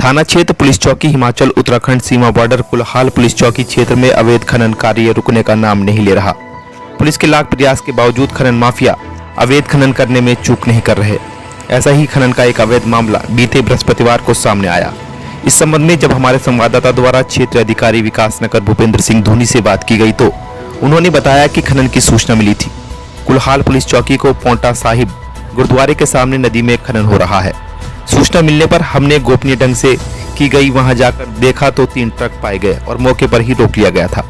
थाना क्षेत्र पुलिस चौकी हिमाचल उत्तराखंड सीमा बॉर्डर कुल्हाल पुलिस चौकी क्षेत्र में अवैध खनन कार्य रुकने का नाम नहीं ले रहा। पुलिस के लाख प्रयास के बावजूद खनन माफिया अवैध खनन करने में चूक नहीं कर रहे। ऐसा ही खनन का एक अवैध मामला बीते बृहस्पतिवार को सामने आया। इस संबंध में जब हमारे संवाददाता द्वारा क्षेत्र अधिकारी विकास नगर भूपेंद्र सिंह धोनी से बात की गई तो उन्होंने बताया कि खनन की सूचना मिली थी। कुल्हाल पुलिस चौकी को पोंटा साहिब गुरुद्वारे के सामने नदी में खनन हो रहा है। सूचना मिलने पर हमने गोपनीय ढंग से की गई वहां जाकर देखा तो 3 ट्रक पाए गए और मौके पर ही रोक लिया गया था।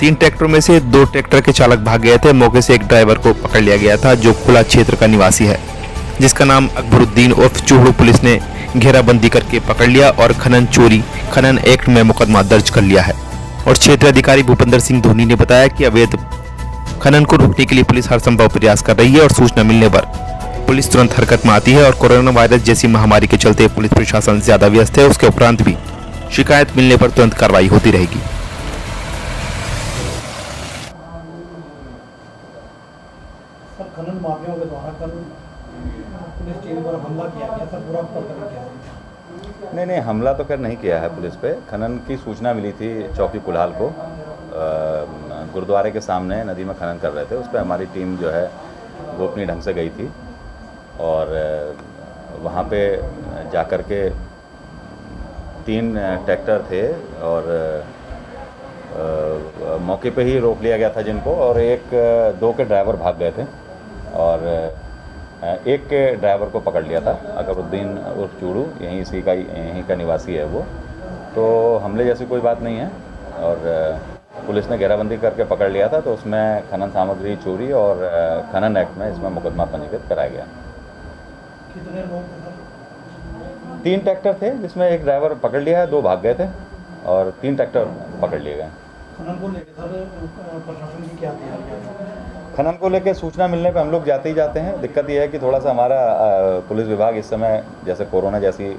3 ट्रैक्टरों में से 2 ट्रैक्टर के चालक भाग गए थे। मौके से एक ड्राइवर को पकड़ लिया गया था जो खुला क्षेत्र का निवासी है, जिसका नाम अकबरुद्दीन उर्फ चूहड़ू पुलिस ने घेराबंदी करके पकड़ लिया और खनन एक्ट में मुकदमा दर्ज कर लिया है। और क्षेत्र अधिकारी भूपेंद्र सिंह धोनी ने बताया कि अवैध खनन को रोकने के लिए पुलिस हर संभव प्रयास कर रही है और सूचना मिलने पर पुलिस तुरंत हरकत में आती है। और कोरोना वायरस जैसी महामारी के चलते पुलिस प्रशासन ज्यादा व्यस्त है, उसके उपरांत भी शिकायत मिलने पर तुरंत कार्रवाई होती रहेगी। सर, खनन माफियाओं के द्वारा कल पुलिस टीम पर हमला किया गया, सर पूरा प्रकरण क्या है? नहीं, हमला तो नहीं किया है पुलिस पे। खनन की सूचना मिली थी चौकी कुल्हाल को, गुरुद्वारे के सामने नदी में खनन कर रहे थे। उस पर हमारी टीम जो है गोपनीय ढंग से गई थी और वहाँ पे जाकर के 3 ट्रैक्टर थे और मौके पे ही रोक लिया गया था जिनको, और 2 के ड्राइवर भाग गए थे और एक के ड्राइवर को पकड़ लिया था, अकबरुद्दीन उर्फ चूड़ू, यहीं का निवासी है वो। तो हमले जैसी कोई बात नहीं है और पुलिस ने घेराबंदी करके पकड़ लिया था। तो उसमें खनन सामग्री चोरी और खनन एक्ट में इसमें मुकदमा पंजीकृत कराया गया। कितने लोग थे? 3 ट्रैक्टर थे जिसमें एक ड्राइवर पकड़ लिया है, 2 भाग गए थे और 3 ट्रैक्टर पकड़ लिए गए। खनन को लेकर सर प्रशासन की क्या तैयारी है? खनन को लेकर सूचना मिलने पे हम लोग जाते ही जाते हैं। दिक्कत यह है कि थोड़ा सा हमारा पुलिस विभाग इस समय जैसे कोरोना जैसी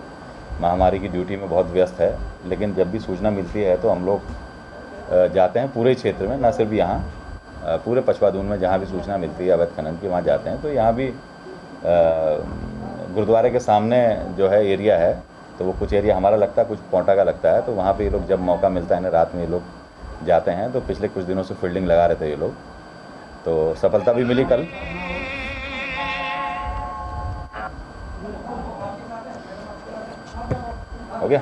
महामारी की ड्यूटी में बहुत व्यस्त है, लेकिन जब भी सूचना मिलती है तो हम लोग जाते हैं पूरे क्षेत्र में, न सिर्फ यहाँ, पूरे पचवादून में जहाँ भी सूचना मिलती है अवैध खनन की, वहाँ जाते हैं। तो यहाँ भी गुरुद्वारे के सामने जो है एरिया है, तो वो कुछ एरिया हमारा लगता है, कुछ पोंटा का लगता है। तो वहाँ पे ये लोग जब मौका मिलता है ना, रात में ये लोग जाते हैं। तो पिछले कुछ दिनों से फील्डिंग लगा रहे थे ये लोग, तो सफलता भी मिली कल। हो गया।